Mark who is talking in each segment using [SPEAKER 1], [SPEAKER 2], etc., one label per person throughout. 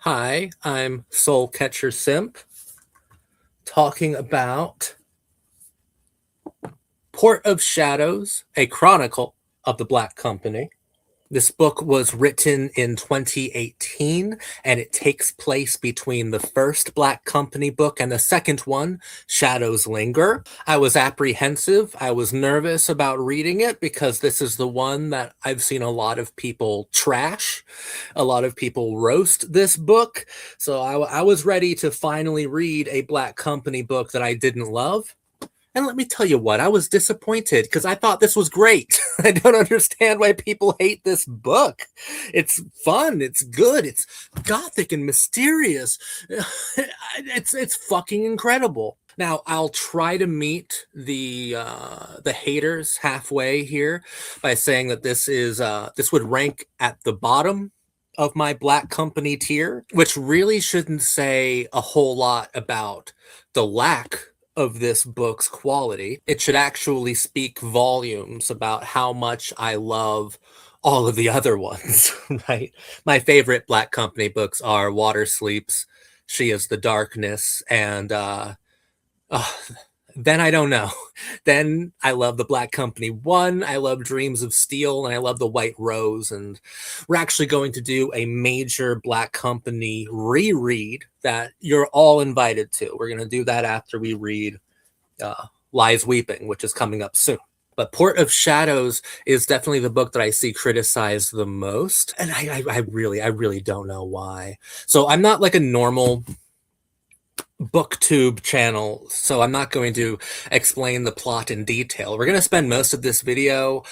[SPEAKER 1] Hi, I'm Soul Catcher Simp, talking about Port of Shadows, a chronicle of the Black Company. This book was written in 2018, and it takes place between the first Black Company book and the second one, Shadows Linger. I was apprehensive. I was nervous about reading it because this is the one that I've seen a lot of people trash. A lot of people roast this book. So I was ready to finally read a Black Company book that I didn't love. And let me tell you what, I was disappointed because I thought this was great. I don't understand why people hate this book. It's fun, it's good, it's gothic and mysterious. It's fucking incredible. Now I'll try to meet the haters halfway here by saying that this would rank at the bottom of my Black Company tier, which really shouldn't say a whole lot about the lack of this book's quality. It should actually speak volumes about how much I love all of the other ones, right? My favorite Black Company books are Water Sleeps, She is the Darkness, and uh, then I don't know. Then I love the Black Company 1, I love Dreams of Steel, and I love the White Rose. And we're actually going to do a major Black Company reread that you're all invited to. We're going to do that after we read Lies Weeping, which is coming up soon. But Port of Shadows is definitely the book that I see criticized the most. And I really don't know why. So I'm not like a normal booktube channel, so I'm not going to explain the plot in detail. We're going to spend most of this video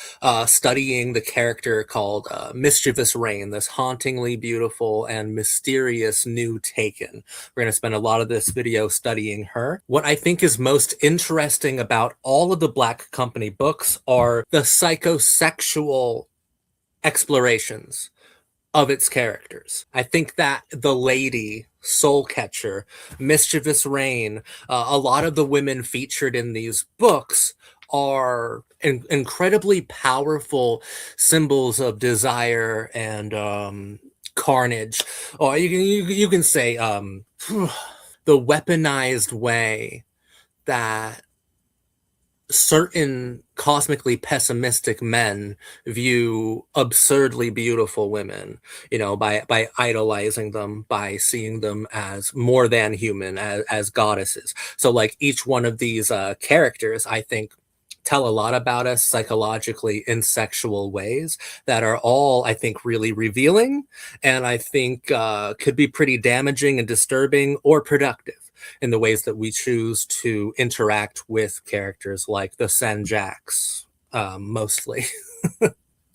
[SPEAKER 1] studying the character called Mischievous Rain, this hauntingly beautiful and mysterious new Taken. We're going to spend a lot of this video studying her. What I think is most interesting about all of the Black Company books are the psychosexual explorations of its characters. I think that the lady, Soul Catcher, Mischievous Rain, a lot of the women featured in these books are incredibly powerful symbols of desire and carnage. Or you can say the weaponized way that certain cosmically pessimistic men view absurdly beautiful women, by idolizing them, by seeing them as more than human, as goddesses. So like each one of these characters, I think, tell a lot about us psychologically in sexual ways that are all, I think, really revealing, and I think could be pretty damaging and disturbing or productive in the ways that we choose to interact with characters like the Sanjaks, mostly.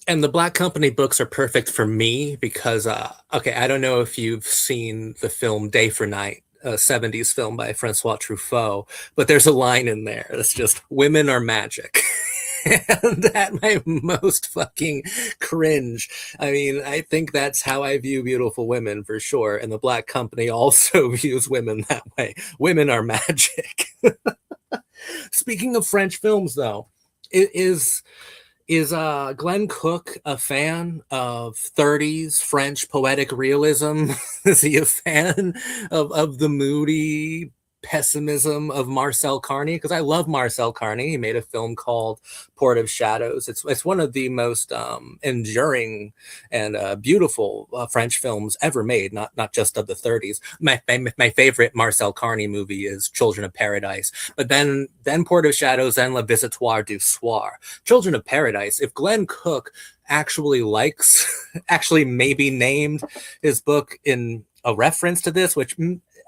[SPEAKER 1] And the Black Company books are perfect for me because, okay, I don't know if you've seen the film Day for Night, a 70s film by Francois Truffaut, but there's a line in there that's just, women are magic. And at my most fucking cringe. I mean, I think that's how I view beautiful women for sure. And the Black Company also views women that way. Women are magic. Speaking of French films, though, is Glenn Cook a fan of 30s French poetic realism? Is he a fan of the moody pessimism of Marcel Carny? Because I love Marcel Carny. He made a film called Port of Shadows. It's one of the most enduring and beautiful French films ever made, not just of the 30s. My favorite Marcel Carny movie is Children of Paradise, but then Port of Shadows, then Le Visitoire du Soir. Children of Paradise, if Glenn Cook actually actually maybe named his book in a reference to this, which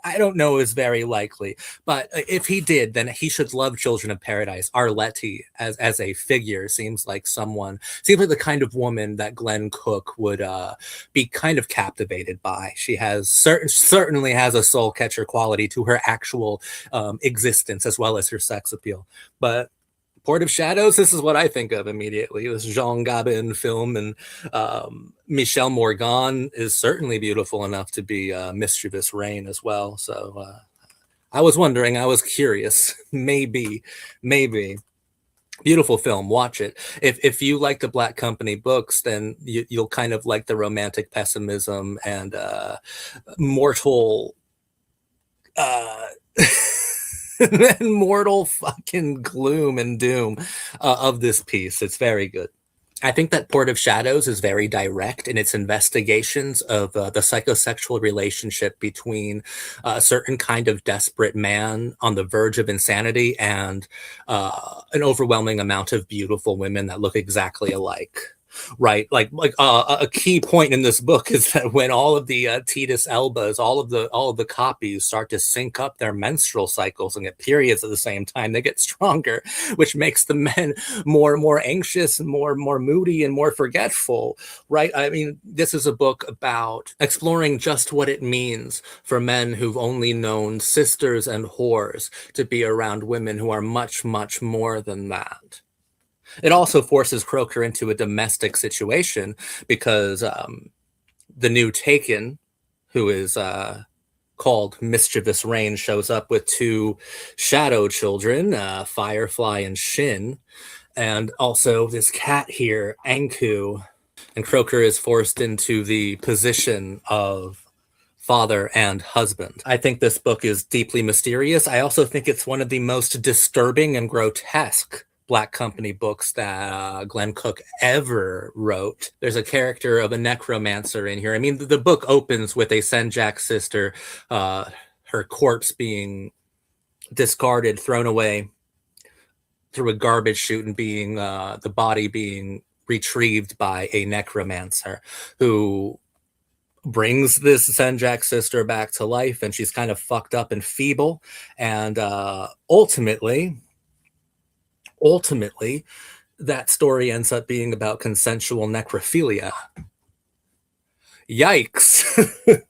[SPEAKER 1] I don't know is very likely, but if he did, then he should love Children of Paradise. Arletty as a figure seems like the kind of woman that Glenn Cook would be kind of captivated by. She certainly has a soul catcher quality to her actual existence as well as her sex appeal. But Port of Shadows, this is what I think of immediately. This Jean Gabin film, and Michelle Morgan is certainly beautiful enough to be Mischievous Rain as well. So I was wondering, I was curious, maybe. Beautiful film. Watch it. If you like the Black Company books, then you'll kind of like the romantic pessimism and mortal uh mortal fucking gloom and doom of this piece. It's very good. I think that Port of Shadows is very direct in its investigations of the psychosexual relationship between a certain kind of desperate man on the verge of insanity and an overwhelming amount of beautiful women that look exactly alike. Right, a key point in this book is that when all of the Titus Elbas, all of the copies start to sync up their menstrual cycles and get periods at the same time, they get stronger, which makes the men more anxious and more moody and more forgetful. Right? I mean, this is a book about exploring just what it means for men who've only known sisters and whores to be around women who are much more than that. It also forces Croker into a domestic situation because the new Taken, who is called Mischievous Rain, shows up with two shadow children, Firefly and Shin, and also this cat here, Anku. And Croker is forced into the position of father and husband. I think this book is deeply mysterious. I also think it's one of the most disturbing and grotesque Black Company books that Glenn Cook ever wrote. There's a character of a necromancer in here. I mean, the book opens with a Senjak sister, her corpse being discarded, thrown away through a garbage chute, and being the body being retrieved by a necromancer who brings this Senjak sister back to life, and she's kind of fucked up and feeble, and ultimately that story ends up being about consensual necrophilia. Yikes.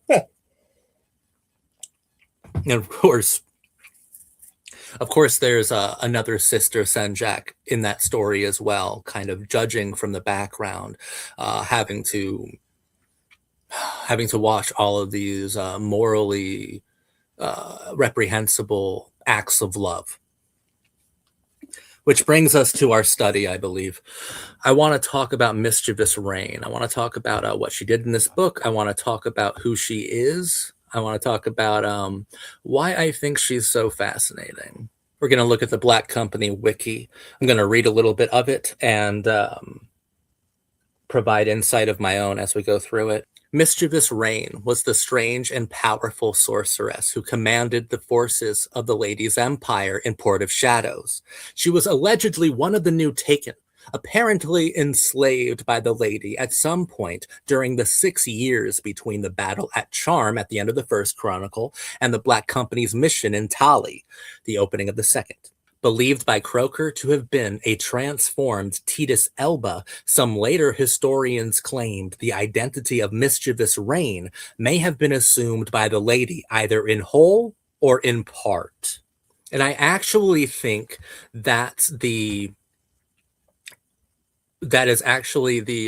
[SPEAKER 1] And of course there's another sister Senjak in that story as well, kind of judging from the background, having to watch all of these morally reprehensible acts of love. Which brings us to our study, I believe. I want to talk about Mischievous Rain. I want to talk about what she did in this book. I want to talk about who she is. I want to talk about why I think she's so fascinating. We're going to look at the Black Company wiki. I'm going to read a little bit of it and provide insight of my own as we go through it. Mischievous Rain was the strange and powerful sorceress who commanded the forces of the Ladies' Empire in Port of Shadows. She was allegedly one of the new Taken, apparently enslaved by the Lady at some point during the 6 years between the battle at Charm at the end of the first chronicle and the Black Company's mission in Tali, the opening of the second. Believed by Croker to have been a transformed Titus Elba, some later historians claimed the identity of Mischievous Rain may have been assumed by the Lady either in whole or in part. And I actually think that is actually the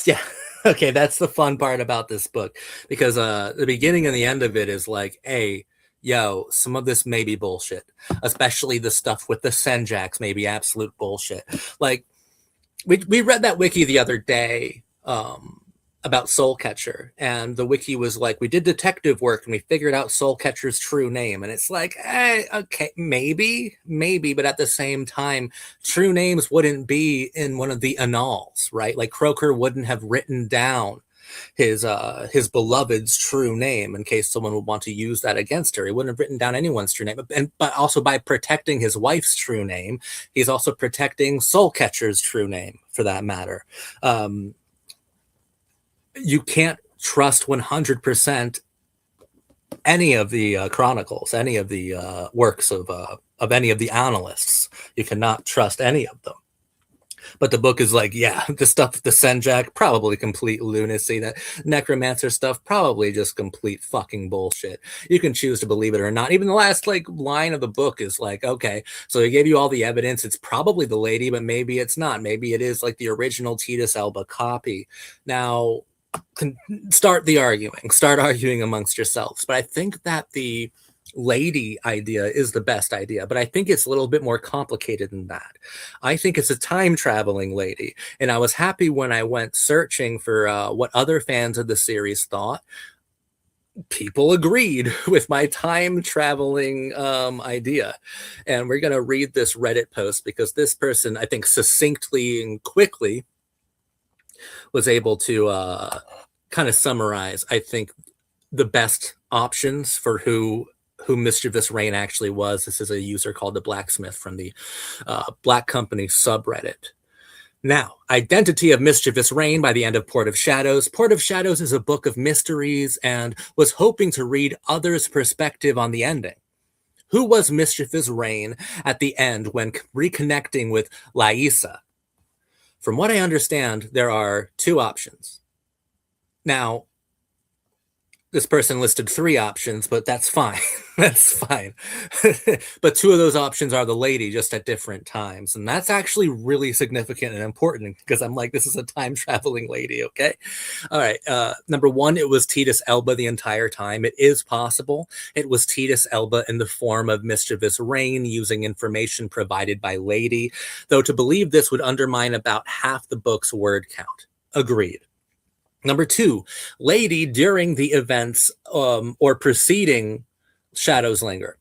[SPEAKER 1] yeah. Okay, that's the fun part about this book, because the beginning and the end of it is like, hey, yo, some of this may be bullshit, especially the stuff with the Senjaks may be absolute bullshit. Like, we read that wiki the other day about Soulcatcher, and the wiki was like, we did detective work and we figured out Soulcatcher's true name, and it's like, okay, maybe, but at the same time, true names wouldn't be in one of the annals, right? Like, Croker wouldn't have written down his beloved's true name in case someone would want to use that against her. He wouldn't have written down anyone's true name, but also by protecting his wife's true name, he's also protecting Soulcatcher's true name, for that matter. You can't trust 100% any of the chronicles, any of the works of any of the annalists. You cannot trust any of them. But the book is like, yeah, the stuff with the Senjak, probably complete lunacy. That necromancer stuff, probably just complete fucking bullshit. You can choose to believe it or not. Even the last line of the book is like, okay, so they gave you all the evidence. It's probably the Lady, but maybe it's not. Maybe it is like the original Titus Elba copy. Now, start arguing amongst yourselves. But I think that the lady idea is the best idea, but I think it's a little bit more complicated than that. I think it's a time traveling lady, and I was happy when I went searching for what other fans of the series thought. People agreed with my time traveling idea. And we're going to read this Reddit post because this person, I think, succinctly and quickly was able to kind of summarize, I think, the best options for who Mischievous Rain actually was. This is a user called the Blacksmith from the Black Company subreddit. Now, Identity of Mischievous Rain by the end of Port of Shadows. Port of Shadows is a book of mysteries and was hoping to read others' perspective on the ending. Who was Mischievous Rain at the end when reconnecting with Laisa? From what I understand, there are two options. Now, this person listed three options, but that's fine. That's fine. But two of those options are the lady, just at different times. And that's actually really significant and important because I'm like, this is a time traveling lady, okay? All right. Number one, it was Titus Elba the entire time. It is possible it was Titus Elba in the form of Mischievous Rain using information provided by Lady, though to believe this would undermine about half the book's word count. Agreed. Number two, Lady during the events or preceding Shadows Linger.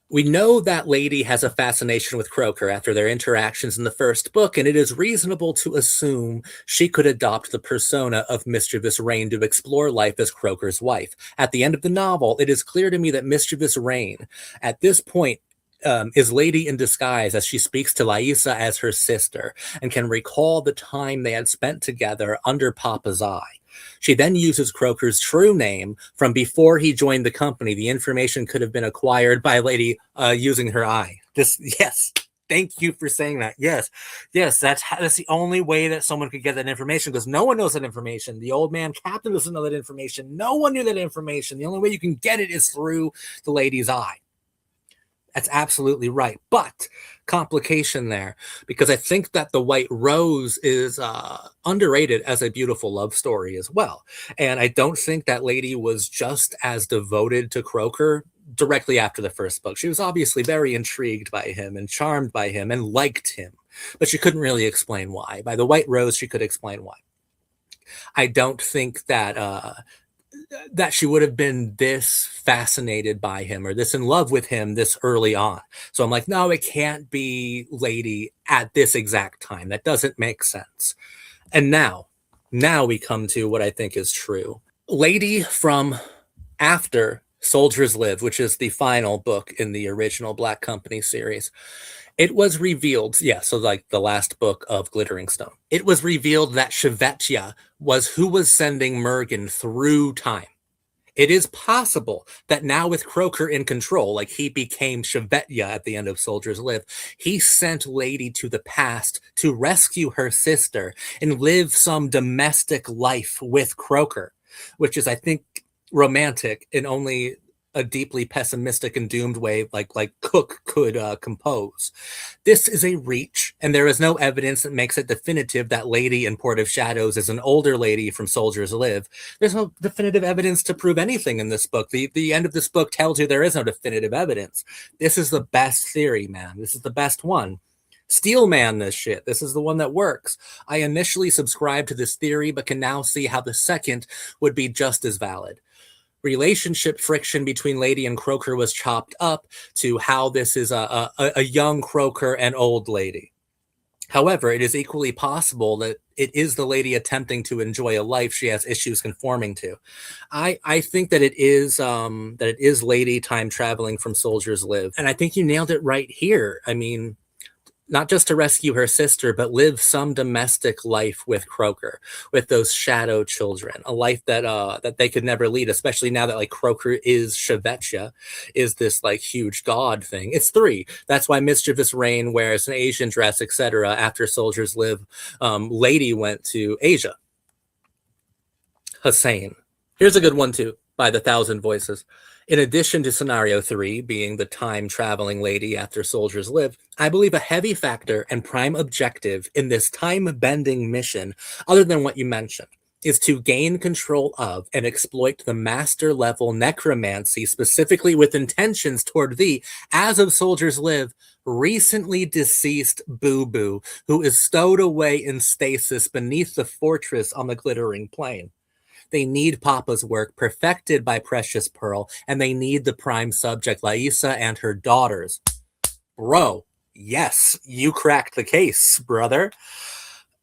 [SPEAKER 1] We know that Lady has a fascination with Croker after their interactions in the first book, and it is reasonable to assume she could adopt the persona of Mischievous Rain to explore life as Croker's wife. At the end of the novel, it is clear to me that Mischievous Rain, at this point, is Lady in disguise as she speaks to Laisa as her sister and can recall the time they had spent together under Papa's eye. She then uses Croker's true name from before he joined the company. The information could have been acquired by Lady using her eye. Yes. Thank you for saying that. Yes, that's the only way that someone could get that information because no one knows that information. The old man captain doesn't know that information. No one knew that information. The only way you can get it is through the Lady's eye. That's absolutely right. But complication there, because I think that The White Rose is underrated as a beautiful love story as well. And I don't think that Lady was just as devoted to Croker directly after the first book. She was obviously very intrigued by him and charmed by him and liked him, but she couldn't really explain why. By The White Rose, she could explain why. I don't think that that she would have been this fascinated by him or this in love with him this early on. So I'm like, no, it can't be Lady at this exact time. That doesn't make sense. And now we come to what I think is true. Lady from after Soldiers Live, which is the final book in the original Black Company series. It was revealed, so like the last book of Glittering Stone, it was revealed that Shvetya was who was sending Mergen through time. It is possible that now with Croker in control, like he became Shvetya at the end of Soldiers Live, he sent Lady to the past to rescue her sister and live some domestic life with Croker, which is, I think, romantic in only a deeply pessimistic and doomed way like Cook could compose. This is a reach, and there is no evidence that makes it definitive that Lady in Port of Shadows is an older lady from Soldiers Live. There's no definitive evidence to prove anything in this book. The end of this book tells you there is no definitive evidence. This is the best theory, man. This is the best one. Steelman this shit. This is the one that works. I initially subscribed to this theory, but can now see how the second would be just as valid. Relationship friction between Lady and Croker was chopped up to how this is a young Croker and old Lady. However, it is equally possible that it is the Lady attempting to enjoy a life she has issues conforming to. I think that it is Lady time traveling from Soldiers Live, and I think you nailed it right here. I mean, not just to rescue her sister, but live some domestic life with Croker, with those shadow children, a life that they could never lead, especially now that like Croker is Shvetya, is this like huge god thing. It's 3. That's why Mischievous Rain wears an Asian dress, etc. After Soldiers Live, Lady went to Asia. Hussein. Here's a good one too, by the Thousand Voices. In addition to scenario 3 being the time-traveling Lady after Soldiers Live, I believe a heavy factor and prime objective in this time-bending mission, other than what you mentioned, is to gain control of and exploit the master level necromancy, specifically with intentions toward thee, as of soldiers live, recently deceased Boo Boo, who is stowed away in stasis beneath the fortress on the glittering plain. They need Papa's work perfected by Precious Pearl, and they need the prime subject, Laisa, and her daughters. Bro, yes, you cracked the case, brother.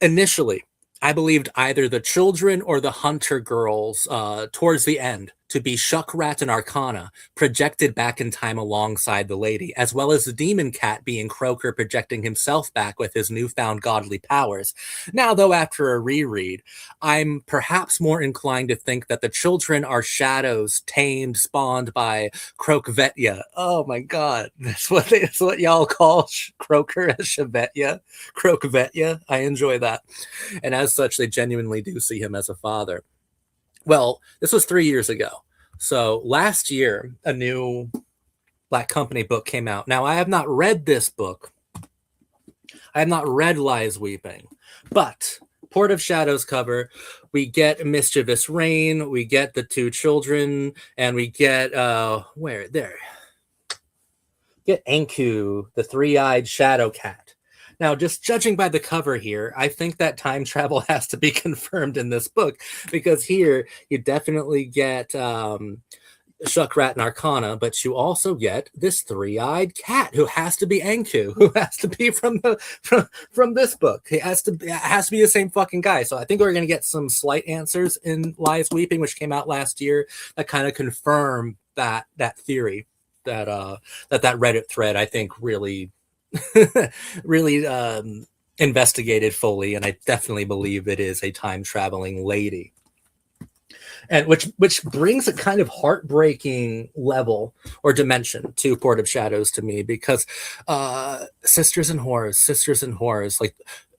[SPEAKER 1] Initially, I believed either the children or the hunter girls towards the end to be Shuckrat and Arcana projected back in time alongside the lady, as well as the demon cat being Croaker projecting himself back with his newfound godly powers. Now, though, after a reread, I'm perhaps more inclined to think that the children are shadows tamed, spawned by Krokvetya. Oh my god, that's what y'all call Croaker as Shavetya. Krokvetya. I enjoy that. And as such, they genuinely do see him as a father. Well, this was 3 years ago. So last year, a new Black Company book came out. Now, I have not read this book. I have not read Lies Weeping, but Port of Shadows cover, we get Mischievous Rain, we get the two children, and we get get Enku, the three-eyed shadow cat. Now, just judging by the cover here, I think that time travel has to be confirmed in this book, because here you definitely get Shuckrat and Arcana, but you also get this three-eyed cat who has to be Enku, who has to be from this book. It has to be the same fucking guy. So I think we're gonna get some slight answers in Lies Weeping, which came out last year, that kind of confirm that theory that that Reddit thread I think really really investigated fully, and I definitely believe it is a time traveling lady. And which brings a kind of heartbreaking level or dimension to Port of Shadows to me, because sisters and horrors, like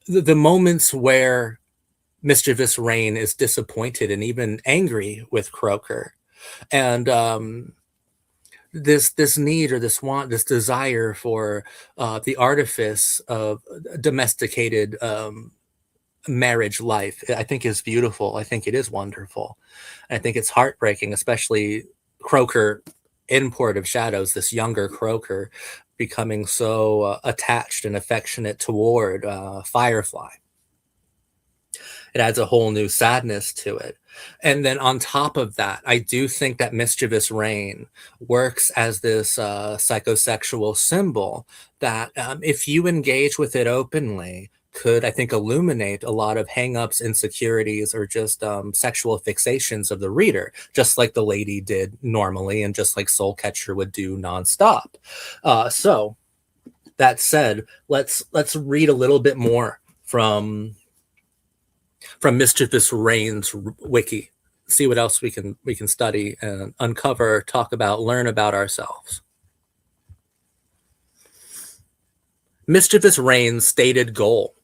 [SPEAKER 1] the moments where Mischievous Rain is disappointed and even angry with Croaker, and this need or this want, this desire for the artifice of domesticated marriage life, I think is beautiful. I think it is wonderful. I think it's heartbreaking, especially Croaker in Port of Shadows, this younger Croaker becoming so attached and affectionate toward Firefly. It adds a whole new sadness to it. And then on top of that, I do think that Mischievous Rain works as this psychosexual symbol that, if you engage with it openly, could, I think, illuminate a lot of hangups, insecurities, or just sexual fixations of the reader, just like the lady did normally, and just like Soulcatcher would do nonstop. So that said, let's read a little bit more from Mischievous Rain's wiki, see what else we can study and uncover, talk about, learn about ourselves. Mischievous Rain's stated goal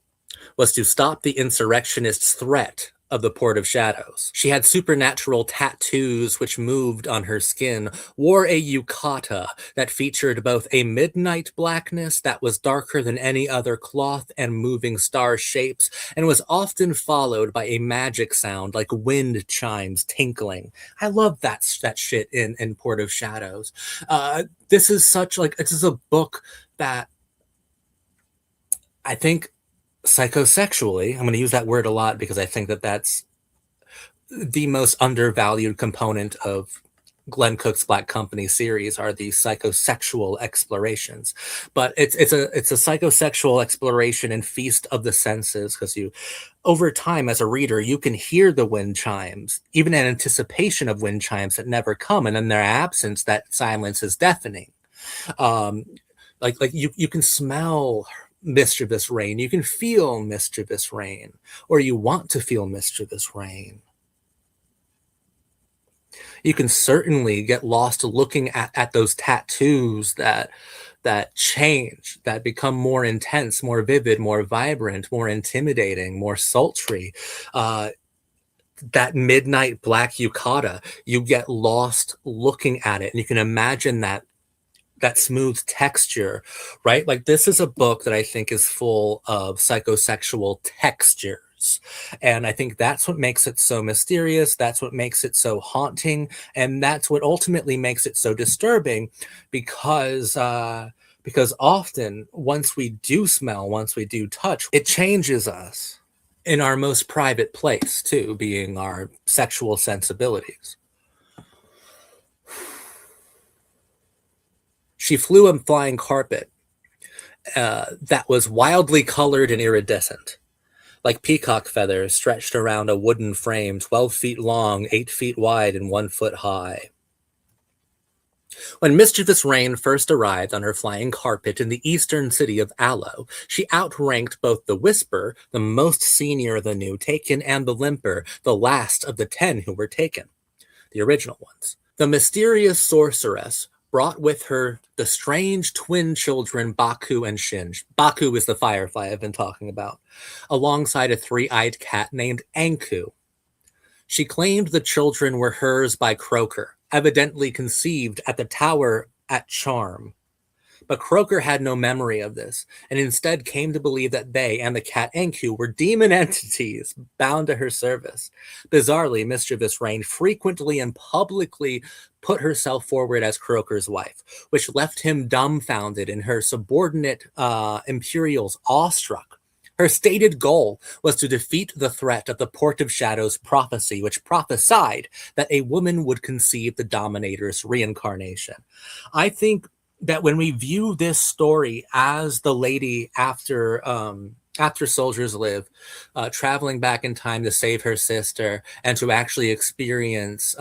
[SPEAKER 1] was to stop the insurrectionists' threat of the Port of Shadows. She had supernatural tattoos which moved on her skin, wore a yukata that featured both a midnight blackness that was darker than any other cloth and moving star shapes, and was often followed by a magic sound like wind chimes tinkling. I love that shit in Port of Shadows. This is a book that I think psychosexually, I'm going to use that word a lot because I think that that's the most undervalued component of Glenn Cook's Black Company series, are these psychosexual explorations. But it's a psychosexual exploration and feast of the senses, because you, over time as a reader, you can hear the wind chimes, even in anticipation of wind chimes that never come, and in their absence, that silence is deafening. Like you can smell Mischievous Rain, you can feel Mischievous Rain, or you want to feel Mischievous Rain. You can certainly get lost looking at those tattoos that change, that become more intense, more vivid, more vibrant, more intimidating, more sultry. That midnight black yukata, you get lost looking at it, and you can imagine that smooth texture, right? Like, this is a book that I think is full of psychosexual textures. house. And I think that's what makes it so mysterious. That's what makes it so haunting. And that's what ultimately makes it so disturbing because often once we do smell, once we do touch, it changes us in our most private place, too, being our sexual sensibilities. She flew a flying carpet that was wildly colored and iridescent, like peacock feathers stretched around a wooden frame 12 feet long, 8 feet wide, and 1 foot high. When Mischievous Rain first arrived on her flying carpet in the eastern city of Aloe, she outranked both the Whisper, the most senior of the new taken, and the Limper, the last of the 10 who were taken, the original ones. The mysterious sorceress brought with her the strange twin children Baku and Shinj. Baku is the firefly I've been talking about, alongside a three-eyed cat named Anku. She claimed the children were hers by Croaker, evidently conceived at the tower at Charm. But Croaker had no memory of this, and instead came to believe that they and the cat Enku were demon entities bound to her service. Bizarrely, Mischievous Rain frequently and publicly put herself forward as Croaker's wife, which left him dumbfounded and her subordinate Imperials awestruck. Her stated goal was to defeat the threat of the Port of Shadows prophecy, which prophesied that a woman would conceive the Dominator's reincarnation. I think that when we view this story as the lady after Soldiers Live, traveling back in time to save her sister and to actually experience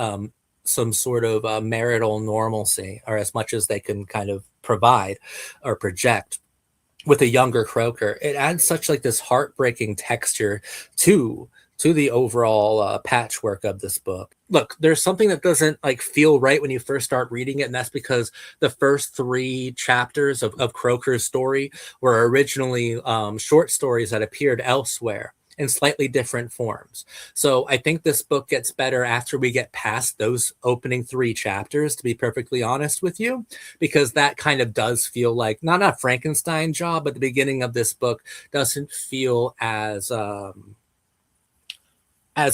[SPEAKER 1] some sort of marital normalcy, or as much as they can kind of provide or project with a younger Croaker, it adds such like this heartbreaking texture to the overall patchwork of this book. Look, there's something that doesn't like feel right when you first start reading it, and that's because the first three chapters of Croaker's story were originally short stories that appeared elsewhere in slightly different forms. So I think this book gets better after we get past those opening three chapters, to be perfectly honest with you, because that kind of does feel like not a Frankenstein job, but the beginning of this book doesn't feel as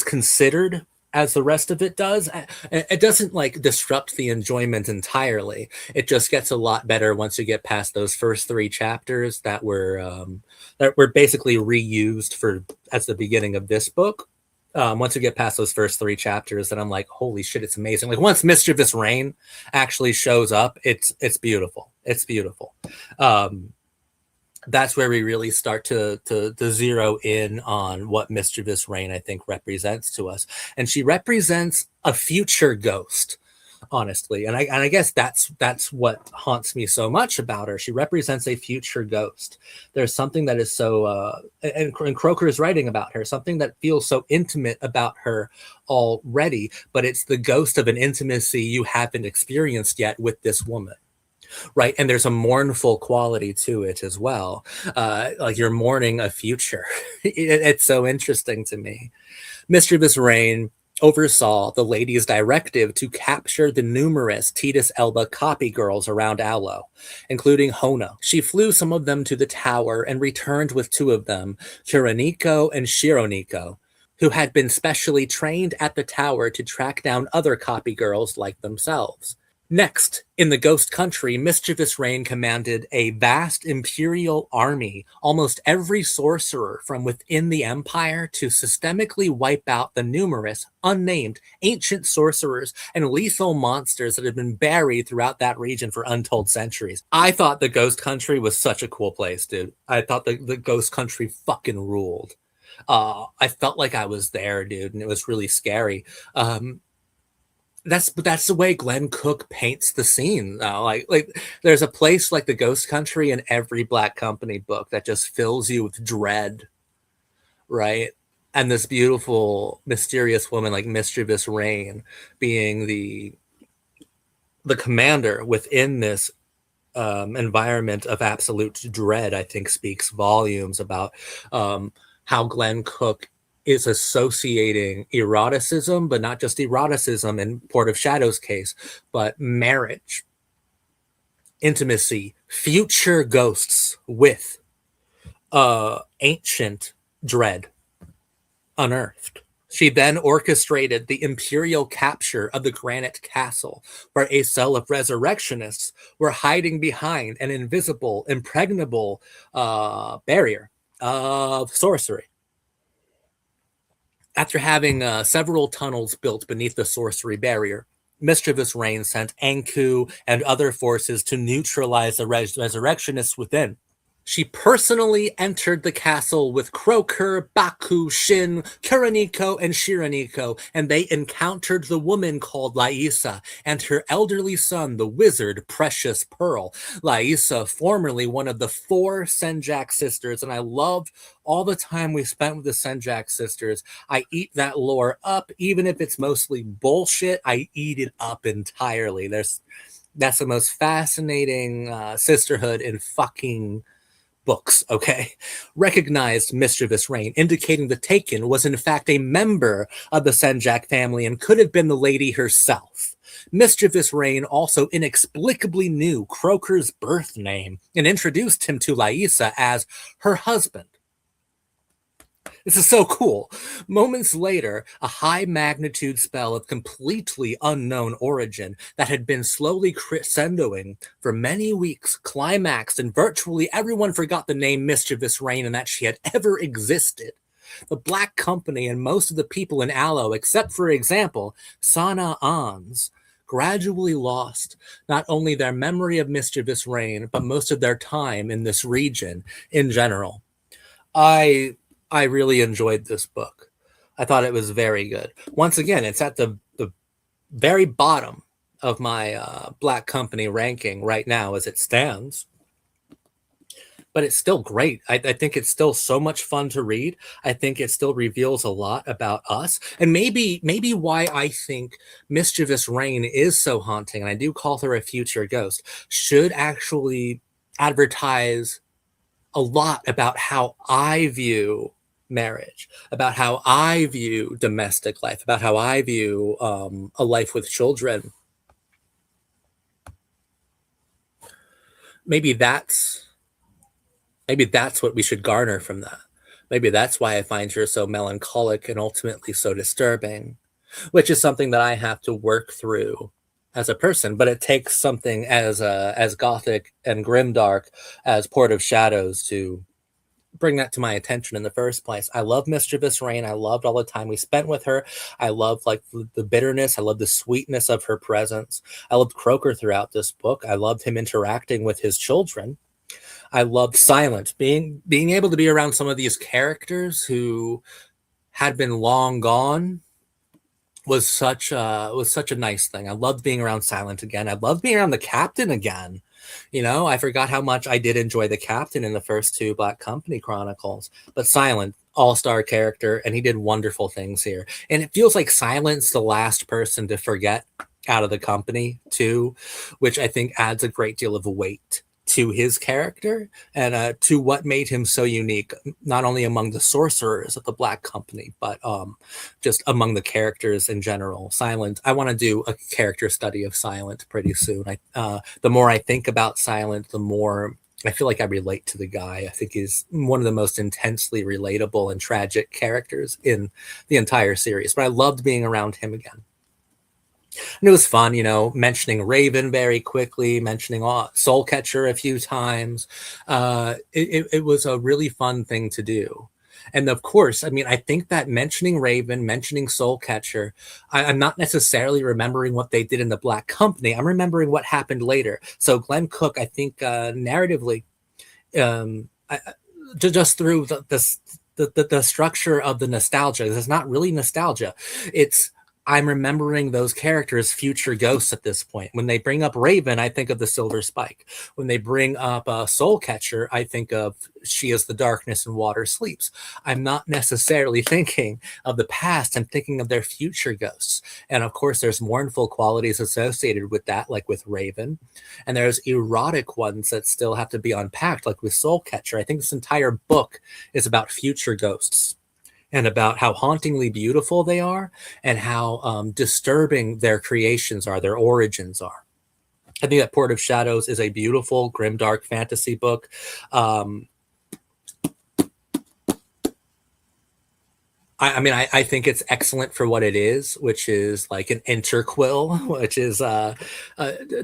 [SPEAKER 1] considered as the rest of it does. It doesn't like disrupt the enjoyment entirely. It just gets a lot better once you get past those first three chapters that were basically reused for as the beginning of this book. Once you get past those first three chapters, then I'm like, holy shit, it's amazing. Like once Mischievous Rain actually shows up, it's beautiful. It's beautiful. That's where we really start to zero in on what Mischievous Rain, I think, represents to us. And she represents a future ghost, honestly. And I guess that's what haunts me so much about her. She represents a future ghost. There's something that is so and Croaker is writing about her, something that feels so intimate about her already, but it's the ghost of an intimacy you haven't experienced yet with this woman. Right, and there's a mournful quality to it as well, like you're mourning a future. It's so interesting to me. Mischievous Rain oversaw the lady's directive to capture the numerous Titus Elba copy girls around Aloe, including Hona. She flew some of them to the tower and returned with two of them, Kuroniko and Shironiko, who had been specially trained at the tower to track down other copy girls like themselves. Next, in the Ghost Country, Mischievous Rain commanded a vast imperial army, almost every sorcerer from within the Empire, to systemically wipe out the numerous, unnamed, ancient sorcerers and lethal monsters that had been buried throughout that region for untold centuries. I thought the Ghost Country was such a cool place, dude. I thought the Ghost Country fucking ruled. I felt like I was there, dude, and it was really scary. That's the way Glenn Cook paints the scene. Like there's a place like the Ghost Country in every Black Company book that just fills you with dread, right? And this beautiful, mysterious woman like Mischievous Rain being the commander within this environment of absolute dread, I think speaks volumes about how Glenn Cook is associating eroticism, but not just eroticism in Port of Shadows case, but marriage, intimacy, future ghosts with ancient dread. unearthed. She then orchestrated the imperial capture of the Granite Castle, where a cell of resurrectionists were hiding behind an invisible, impregnable barrier of sorcery. After having several tunnels built beneath the sorcery barrier, Mischievous Rain sent Anku and other forces to neutralize the resurrectionists within. She personally entered the castle with Croker, Baku, Shin, Kuroniko, and Shironiko, and they encountered the woman called Laisa and her elderly son, the wizard Precious Pearl. Laisa, formerly one of the 4 Senjak sisters, and I loved all the time we spent with the Senjak sisters. I eat that lore up, even if it's mostly bullshit, I eat it up entirely. That's the most fascinating sisterhood in fucking books, okay? Recognized Mischievous Rain, indicating the Taken was in fact a member of the Senjak family and could have been the lady herself. Mischievous Rain also inexplicably knew Croker's birth name and introduced him to Laisa as her husband. This is so cool. Moments later, a high magnitude spell of completely unknown origin that had been slowly crescendoing for many weeks climaxed, and virtually everyone forgot the name Mischievous Rain and that she had ever existed. The Black Company and most of the people in Aloe, except for example, Sana Ans, gradually lost not only their memory of Mischievous Rain, but most of their time in this region in general. I really enjoyed this book. I thought it was very good. Once again, it's at the very bottom of my Black Company ranking right now as it stands. But it's still great. I think it's still so much fun to read. I think it still reveals a lot about us. And maybe why I think Mischievous Rain is so haunting, and I do call her a future ghost, should actually advertise a lot about how I view marriage, about how I view domestic life, about how I view a life with children. Maybe that's maybe that's what we should garner from that. Maybe that's why I find her so melancholic and ultimately so disturbing, which is something that I have to work through as a person. But it takes something as gothic and grimdark as Port of Shadows to bring that to my attention in the first place. I love Mischievous Rain. I loved all the time we spent with her. I love like the bitterness. I love the sweetness of her presence. I loved Croker throughout this book. I loved him interacting with his children. I loved Silent, being able to be around some of these characters who had been long gone was such a nice thing. I loved being around Silent again. I loved being around the Captain again. You know, I forgot how much I did enjoy the Captain in the first 2 Black Company Chronicles. But Silent, all-star character, and he did wonderful things here. And it feels like Silent's the last person to forget out of the company too, which I think adds a great deal of weight to his character and to what made him so unique, not only among the sorcerers of the Black Company, but just among the characters in general. Silent, I want to do a character study of Silent pretty soon. The more I think about Silent, the more I feel like I relate to the guy. I think he's one of the most intensely relatable and tragic characters in the entire series. But I loved being around him again. And it was fun, you know, mentioning Raven very quickly, mentioning Soulcatcher a few times. It was a really fun thing to do. And of course, I mean, I think that mentioning Raven, mentioning Soulcatcher, I'm not necessarily remembering what they did in the Black Company. I'm remembering what happened later. So Glenn Cook, I think narratively, just through the structure of the nostalgia, it's not really nostalgia. It's I'm remembering those characters, future ghosts at this point. When they bring up Raven, I think of the Silver Spike. When they bring up Soulcatcher, I think of She is the Darkness and Water Sleeps. I'm not necessarily thinking of the past. I'm thinking of their future ghosts. And of course, there's mournful qualities associated with that, like with Raven. And there's erotic ones that still have to be unpacked, like with Soulcatcher. I think this entire book is about future ghosts and about how hauntingly beautiful they are and how disturbing their creations are, their origins are. I think that Port of Shadows is a beautiful, grimdark fantasy book. I think it's excellent for what it is, which is like an interquill, which is uh,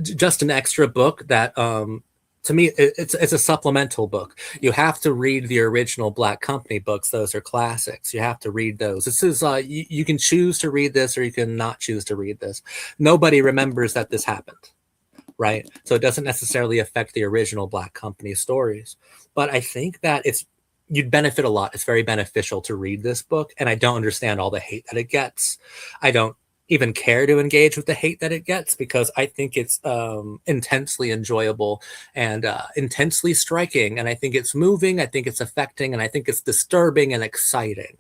[SPEAKER 1] just an extra book that, to me, it's a supplemental book. You have to read the original Black Company books; those are classics. You have to read those. This is you can choose to read this, or you can not choose to read this. Nobody remembers that this happened, right? So it doesn't necessarily affect the original Black Company stories. But I think that you'd benefit a lot. It's very beneficial to read this book, and I don't understand all the hate that it gets. I don't even care to engage with the hate that it gets because I think it's intensely enjoyable and intensely striking, and I think it's moving. I think it's affecting, and I think it's disturbing and exciting.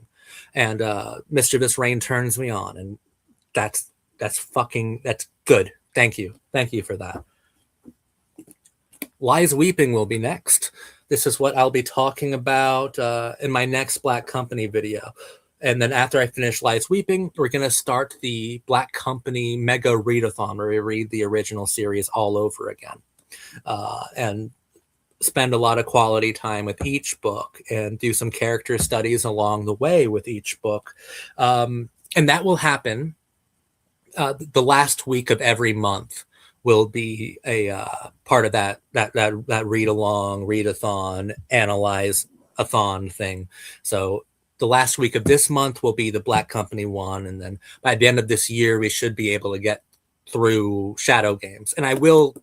[SPEAKER 1] And Mischievous Rain turns me on, and that's that's good. Thank you for that. Lies Weeping will be next. This is what I'll be talking about in my next Black Company video. And then after I finish Lies Weeping, we're going to start the Black Company Mega Readathon, where we read the original series all over again. And spend a lot of quality time with each book and do some character studies along the way with each book. And that will happen the last week of every month will be a part of that read along, readathon, analyze a thon thing. So the last week of this month will be the Black Company one, and then by the end of this year, we should be able to get through Shadow Games. And I will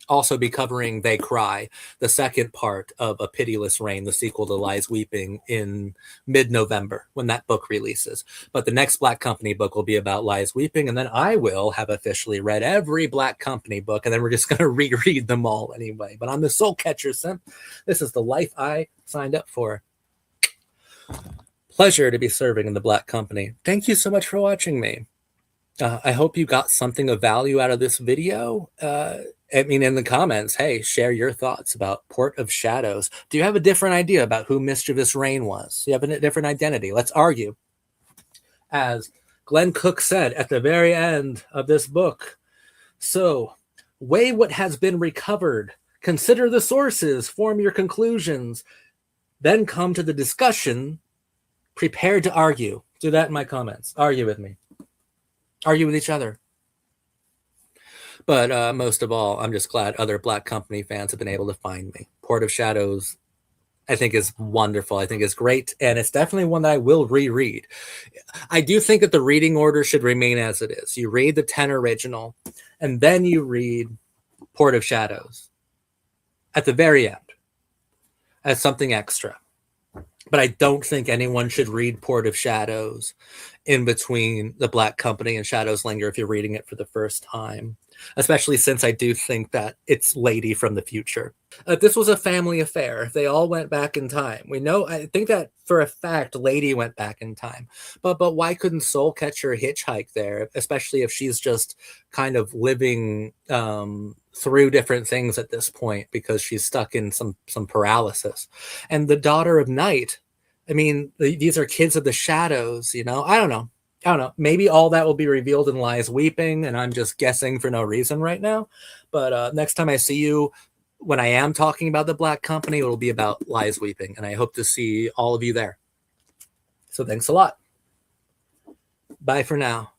[SPEAKER 1] also be covering They Cry, the second part of A Pitiless Rain, the sequel to Lies Weeping, in mid-November when that book releases. But the next Black Company book will be about Lies Weeping, and then I will have officially read every Black Company book, and then we're just going to reread them all anyway. But I'm the Soul Catcher Simp. This is the life I signed up for. Pleasure to be serving in the Black Company. Thank you so much for watching me. I hope you got something of value out of this video. In the comments, hey, share your thoughts about Port of Shadows. Do you have a different idea about who Mischievous Rain was? Do you have a different identity? Let's argue. As Glenn Cook said at the very end of this book, so weigh what has been recovered, consider the sources, form your conclusions, then come to the discussion, prepared to argue. Do that in my comments. Argue with me. Argue with each other. But most of all, I'm just glad other Black Company fans have been able to find me. Port of Shadows, I think, is wonderful. I think it's great, and it's definitely one that I will reread. I do think that the reading order should remain as it is. You read the 10 original, and then you read Port of Shadows at the very end as something extra. But I don't think anyone should read Port of Shadows in between the Black Company and Shadows Linger if you're reading it for the first time, especially since I do think that it's Lady from the future. This was a family affair. They all went back in time. We know, I think that for a fact, Lady went back in time. But why couldn't Soul Catcher hitchhike there, especially if she's just kind of living through different things at this point because she's stuck in some paralysis? And the Daughter of Night, I mean, these are kids of the shadows, you know? I don't know. Maybe all that will be revealed in Lies Weeping, and I'm just guessing for no reason right now. But next time I see you, when I am talking about the Black Company, it'll be about Lies Weeping, and I hope to see all of you there. So thanks a lot. Bye for now.